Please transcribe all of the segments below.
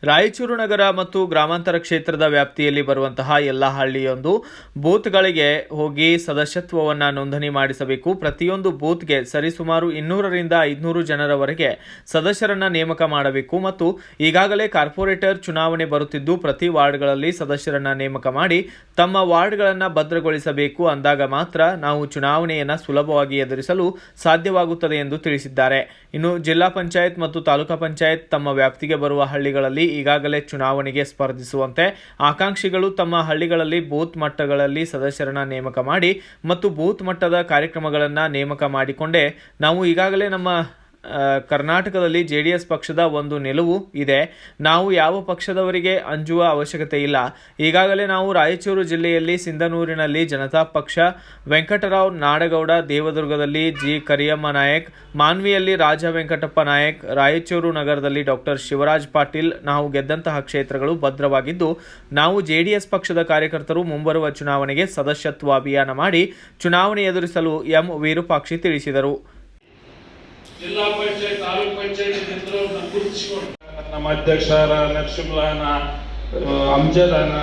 ರಾಯಚೂರು ನಗರ ಮತ್ತು ಗ್ರಾಮಾಂತರ ಕ್ಷೇತ್ರದ ವ್ಯಾಪ್ತಿಯಲ್ಲಿ ಬರುವಂತಹ ಎಲ್ಲ ಹಳ್ಳಿಯೊಂದು ಬೂತ್ಗಳಿಗೆ ಹೋಗಿ ಸದಸ್ಯತ್ವವನ್ನು ನೋಂದಣಿ ಮಾಡಿಸಬೇಕು. ಪ್ರತಿಯೊಂದು ಬೂತ್ಗೆ ಸರಿಸುಮಾರು 200ರಿಂದ 500 ಜನರವರೆಗೆ ಸದಸ್ಯರನ್ನ ನೇಮಕ ಮಾಡಬೇಕು ಮತ್ತು ಈಗಾಗಲೇ ಕಾರ್ಪೊರೇಟರ್ ಚುನಾವಣೆ ಬರುತ್ತಿದ್ದು ಪ್ರತಿ ವಾರ್ಡ್ಗಳಲ್ಲಿ ಸದಸ್ಯರನ್ನ ನೇಮಕ ಮಾಡಿ ತಮ್ಮ ವಾರ್ಡ್ಗಳನ್ನು ಭದ್ರಗೊಳಿಸಬೇಕು. ಅಂದಾಗ ಮಾತ್ರ ನಾವು ಚುನಾವಣೆಯನ್ನು ಸುಲಭವಾಗಿ ಎದುರಿಸಲು ಸಾಧ್ಯವಾಗುತ್ತದೆ ಎಂದು ತಿಳಿಸಿದ್ದಾರೆ. ಇನ್ನು ಜಿಲ್ಲಾ ಪಂಚಾಯತ್ ಮತ್ತು ತಾಲೂಕಾ ಪಂಚಾಯತ್ ತಮ್ಮ ವ್ಯಾಪ್ತಿಗೆ ಬರುವ ಹಳ್ಳಿಗಳಲ್ಲಿ ಈಗಾಗಲೇ ಚುನಾವಣೆಗೆ ಸ್ಪರ್ಧಿಸುವಂತೆ ಆಕಾಂಕ್ಷಿಗಳು ತಮ್ಮ ಹಳ್ಳಿಗಳಲ್ಲಿ ಬೂತ್ ಮಟ್ಟಗಳಲ್ಲಿ ಸದಸ್ಯರನ್ನ ನೇಮಕ ಮಾಡಿ ಮತ್ತು ಬೂತ್ ಮಟ್ಟದ ಕಾರ್ಯಕ್ರಮಗಳನ್ನು ನೇಮಕ ಮಾಡಿಕೊಂಡೇ ನಾವು ಈಗಾಗಲೇ ನಮ್ಮ ಕರ್ನಾಟಕದಲ್ಲಿ JDS ಪಕ್ಷದ ಒಂದು ನಿಲುವು ಇದೆ. ನಾವು ಯಾವ ಪಕ್ಷದವರಿಗೆ ಅಂಜುವ ಅವಶ್ಯಕತೆ ಇಲ್ಲ. ಈಗಾಗಲೇ ನಾವು ರಾಯಚೂರು ಜಿಲ್ಲೆಯಲ್ಲಿ ಸಿಂಧನೂರಿನಲ್ಲಿ ಜನತಾ ಪಕ್ಷ, ವೆಂಕಟರಾವ್ ನಾಡಗೌಡ, ದೇವದುರ್ಗದಲ್ಲಿ G ಕರಿಯಮ್ಮ ನಾಯಕ್, ಮಾನ್ವಿಯಲ್ಲಿ ರಾಜ ವೆಂಕಟಪ್ಪ ನಾಯಕ್, ರಾಯಚೂರು ನಗರದಲ್ಲಿ ಡಾಕ್ಟರ್ ಶಿವರಾಜ್ ಪಾಟೀಲ್ ನಾವು ಗೆದ್ದಂತಹ ಕ್ಷೇತ್ರಗಳು ಭದ್ರವಾಗಿದ್ದು ನಾವು JDS ಪಕ್ಷದ ಕಾರ್ಯಕರ್ತರು ಮುಂಬರುವ ಚುನಾವಣೆಗೆ ಸದಸ್ಯತ್ವ ಅಭಿಯಾನ ಮಾಡಿ ಚುನಾವಣೆ ಎದುರಿಸಲು ಎಂ ವಿರೂಪಾಕ್ಷಿ ತಿಳಿಸಿದರು. ಜಿಲ್ಲಾ ಪಂಚಾಯತ್ ತಾಲೂಕ್ ಪಂಚಾಯತ್ ಗುರುತಿಸಿಕೊಂಡು ನಮ್ಮ ಅಧ್ಯಕ್ಷ ನರಸಿಂಹನ ಅಂಜದನ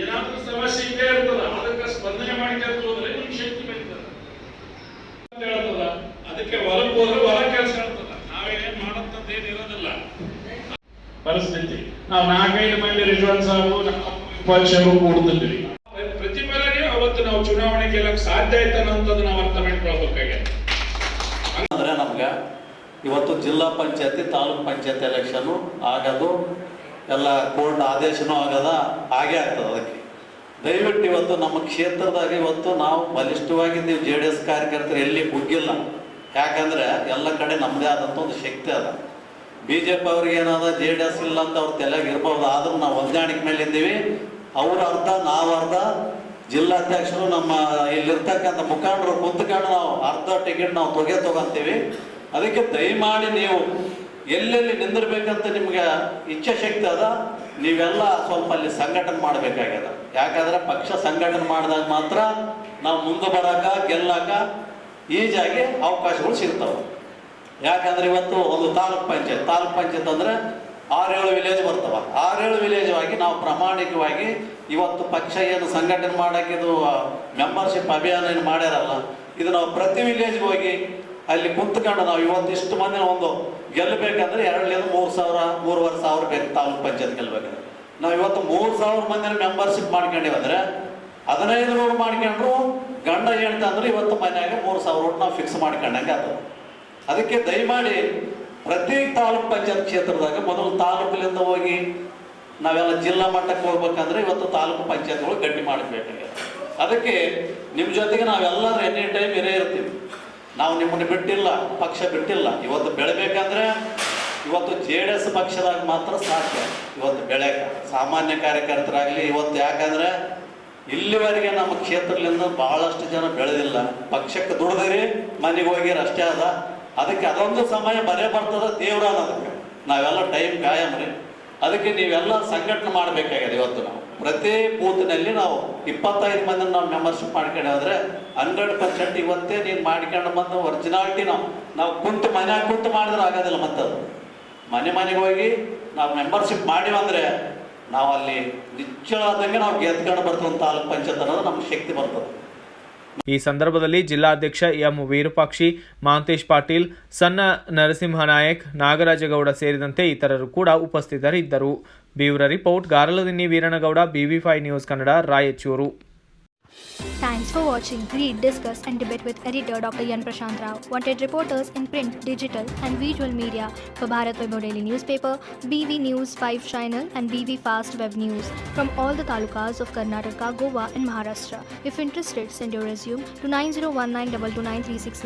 ಏನಾದ್ರೂ ಸಮಸ್ಯೆ ಇದ್ದೇ ಇರ್ತದ, ಅದಕ್ಕೆ ಸ್ಪಂದನೆ ಮಾಡಿಕೊಂಡು ಹೋದ್ರೆ ನಿಮ್ ಶಕ್ತಿ ಬೆಳೀತದ ಅಂತ ಹೇಳ್ತದ. ಅದಕ್ಕೆ ಹೊಲಕ್ಕೆ ಹೋದ್ರೆ ಹೊಲ ಕೆಲಸ ಹೇಳ್ತದ. ನಾವೇನೇನ್ ಮಾಡಂತದ್ದೇನಿರೋದಿಲ್ಲ ಪರಿಸ್ಥಿತಿ. ನಾವು 4-5 ಮಂದಿ ರಿಜ್ವಾನ್ ಸಾಹೇಬು ಪಕ್ಷರು ಕೂಡುತ್ತಿದ್ವಿ. ಪ್ರತಿಫಲನೇ ಅವತ್ತು ನಾವು ಚುನಾವಣೆ ಗೆಲ್ಲಕ್ಕೆ ಸಾಧ್ಯ ಆಯ್ತಾನಂತದ್ದು ನಾವು ಅರ್ಥ ಮಾಡ್ಕೊಳ್ಬೇಕಾಗಿದೆ. ಅಂದರೆ ನಮ್ಗೆ ಇವತ್ತು ಜಿಲ್ಲಾ ಪಂಚಾಯತಿ ತಾಲೂಕ್ ಪಂಚಾಯತ್ ಎಲೆಕ್ಷನ್ನು ಆಗೋದು ಎಲ್ಲ ಕೋರ್ಟ್ ಆದೇಶನೂ ಆಗದ ಹಾಗೆ ಆಗ್ತದೆ. ಅದಕ್ಕೆ ದಯವಿಟ್ಟು ಇವತ್ತು ನಮ್ಮ ಕ್ಷೇತ್ರದಾಗ ಇವತ್ತು ನಾವು ಬಲಿಷ್ಠವಾಗಿದ್ದೀವಿ. JDS ಕಾರ್ಯಕರ್ತರು ಎಲ್ಲಿ ಕುಗ್ಗಿಲ್ಲ. ಯಾಕಂದರೆ ಎಲ್ಲ ಕಡೆ ನಮ್ಮದೇ ಆದಂಥ ಒಂದು ಶಕ್ತಿ ಅದ. BJP ಅವ್ರಿಗೆ ಏನಾದ JDS ಇಲ್ಲ ಅಂತ ಅವ್ರ ತಲೆಗೆ ಇರ್ಬೋದು. ಆದ್ರೂ ನಾವು ಹೊಂದಾಣಿಕೆ ಮೇಲೆ ಇದ್ದೀವಿ. ಅವ್ರ ಅರ್ಧ ನಾವು ಅರ್ಧ, ಜಿಲ್ಲಾಧ್ಯಕ್ಷರು ನಮ್ಮ ಇಲ್ಲಿರ್ತಕ್ಕಂಥ ಮುಖಂಡರು ಕುಂತ್ಕೊಂಡು ನಾವು ಅರ್ಧ ಟಿಕೆಟ್ ನಾವು ತಗೊಂತೀವಿ. ಅದಕ್ಕೆ ದಯಮಾಡಿ ನೀವು ಎಲ್ಲೆಲ್ಲಿ ನಿಂದಿರ್ಬೇಕಂತ ನಿಮ್ಗೆ ಇಚ್ಛಾಶಕ್ತಿ ಅದ, ನೀವೆಲ್ಲ ಸ್ವಲ್ಪ ಅಲ್ಲಿ ಸಂಘಟನೆ ಮಾಡಬೇಕಾಗ್ಯದ. ಯಾಕಂದ್ರೆ ಪಕ್ಷ ಸಂಘಟನೆ ಮಾಡಿದಾಗ ಮಾತ್ರ ನಾವು ಮುಂದೆ ಬರಾಕ ಗೆಲ್ಲಾಕ ಈಜಾಗಿ ಅವಕಾಶಗಳು ಸಿಗ್ತಾವೆ. ಯಾಕಂದ್ರೆ ಇವತ್ತು ಒಂದು ತಾಲೂಕ್ ಪಂಚಾಯತ್ ಅಂದ್ರೆ 6-7 ವಿಲೇಜ್ ಬರ್ತಾವ. 6-7 ವಿಲೇಜ್ ಆಗಿ ನಾವು ಪ್ರಾಮಾಣಿಕವಾಗಿ ಇವತ್ತು ಪಕ್ಷ ಏನು ಸಂಘಟನೆ ಮಾಡಕ್ಕೆ ಇದು ಮೆಂಬರ್ಶಿಪ್ ಅಭಿಯಾನ ಏನು ಮಾಡ್ಯಾರಲ್ಲ, ಇದು ನಾವು ಪ್ರತಿ ವಿಲೇಜ್ಗೆ ಹೋಗಿ ಅಲ್ಲಿ ಕುಂತ್ಕೊಂಡು ನಾವು ಇವತ್ತು ಇಷ್ಟು ಮಂದಿ ಒಂದು ಗೆಲ್ಲಬೇಕಂದ್ರೆ 2,000-3,000 ಬೇಕು. ತಾಲೂಕ್ ಪಂಚಾಯತ್ ಗೆಲ್ಬೇಕಂದ್ರೆ ನಾವು ಇವತ್ತು 3,000 ಮಂದಿನ ಮೆಂಬರ್ಶಿಪ್ ಮಾಡ್ಕೊಂಡಿವಂದ್ರೆ 1,500 ಮಾಡ್ಕೊಂಡ್ರು ಗಂಡ ಹೇಳ್ತಾ ಅಂದ್ರೆ ಇವತ್ತು ಮನ್ಯಾಗ 3,000 ಓಟ್ ನಾವು ಫಿಕ್ಸ್ ಮಾಡ್ಕೊಂಡಂಗೆ ಆಗ್ತದೆ. ಅದಕ್ಕೆ ದಯಮಾಡಿ ಪ್ರತಿ ತಾಲೂಕ್ ಪಂಚಾಯತ್ ಕ್ಷೇತ್ರದಾಗ ಮೊದಲು ತಾಲೂಕಿನಿಂದ ಹೋಗಿ ನಾವೆಲ್ಲ ಜಿಲ್ಲಾ ಮಟ್ಟಕ್ಕೆ ಹೋಗ್ಬೇಕಂದ್ರೆ ಇವತ್ತು ತಾಲೂಕು ಪಂಚಾಯತ್ಗಳು ಗಟ್ಟಿ ಮಾಡಬೇಕಾಗಿದೆ. ಅದಕ್ಕೆ ನಿಮ್ಮ ಜೊತೆಗೆ ನಾವೆಲ್ಲರೂ ಎನಿ ಟೈಮ್ ಇರೇ ಇರ್ತೀವಿ. ನಾವು ನಿಮ್ಮನ್ನು ಬಿಟ್ಟಿಲ್ಲ, ಪಕ್ಷ ಬಿಟ್ಟಿಲ್ಲ. ಇವತ್ತು ಬೆಳಿಬೇಕಂದ್ರೆ ಇವತ್ತು JDS ಪಕ್ಷದಾಗ ಮಾತ್ರ ಸಾಧ್ಯ. ಇವತ್ತು ಬೆಳೆಯಕ್ಕೆ ಸಾಮಾನ್ಯ ಕಾರ್ಯಕರ್ತರಾಗಲಿ ಇವತ್ತು ಯಾಕಂದ್ರೆ ಇಲ್ಲಿವರೆಗೆ ನಮ್ಮ ಕ್ಷೇತ್ರದಿಂದ ಬಹಳಷ್ಟು ಜನ ಬೆಳೆದಿಲ್ಲ. ಪಕ್ಷಕ್ಕೆ ದುಡ್ದಿರಿ ಮನೆಗೆ ಹೋಗಿರಿ ಅಷ್ಟೇ ಅದ. ಅದಕ್ಕೆ ಅದೊಂದು ಸಮಯ ಬರ್ತದ ದೇವ್ರ ಅನ್ನೋದಕ್ಕೆ ನಾವೆಲ್ಲ ಟೈಮ್ ಕಾಯಮ್ರಿ. ಅದಕ್ಕೆ ನೀವೆಲ್ಲ ಸಂಘಟನೆ ಮಾಡಬೇಕಾಗಿದೆ. ಇವತ್ತು ನಾವು ಪ್ರತಿ ಬೂತ್ನಲ್ಲಿ ನಾವು 25 ಮಂದಿ ನಾವು ಮೆಂಬರ್ಶಿಪ್ ಮಾಡ್ಕೊಂಡು ಹೋದ್ರೆ 100% ಇವತ್ತೇ ನೀನು ಮಾಡ್ಕೊಂಡು ಬಂದು ಒರಿಜಿನಾಲಿಟಿ ನಾವು ಮನ್ಯಾಗ ಕುಂತು ಮಾಡಿದ್ರೆ ಆಗೋದಿಲ್ಲ. ಮತ್ತದು ಮನೆಗೆ ಹೋಗಿ ನಾವು ಮೆಂಬರ್ಶಿಪ್ ಮಾಡಿವಂದ್ರೆ ನಾವು ಅಲ್ಲಿ ನಿಶ್ಚಳಾದಂಗೆ ನಾವು ಗೆದ್ಕೊಂಡು ಬರ್ತದೆ. ತಾಲೂಕ್ ಪಂಚಾಯತ್ ಅನ್ನೋದು ನಮ್ಗೆ ಶಕ್ತಿ ಬರ್ತದೆ. ಈ ಸಂದರ್ಭದಲ್ಲಿ ಜಿಲ್ಲಾಧ್ಯಕ್ಷ ಎಂ ವಿರೂಪಾಕ್ಷಿ, ಮಹಾಂತೇಶ್ ಪಾಟೀಲ್, ಸಣ್ಣ ನರಸಿಂಹನಾಯಕ್, ನಾಗರಾಜಗೌಡ ಸೇರಿದಂತೆ ಇತರರು ಕೂಡ ಉಪಸ್ಥಿತರಿದ್ದರು. Bureau report, Garaladinni Veeranagouda, BV5 news Kannada, Raichur. Thanks for watching. Read, discuss and debate with editor Dr. Yan Prashant Rao. Wanted reporters in print, digital and visual media for Bharat Vaibhav Daily Newspaper, BV News 5 Channel and BV Fast Web News from all the talukas of Karnataka, Goa and Maharashtra. If interested, send your resume to 9019229369.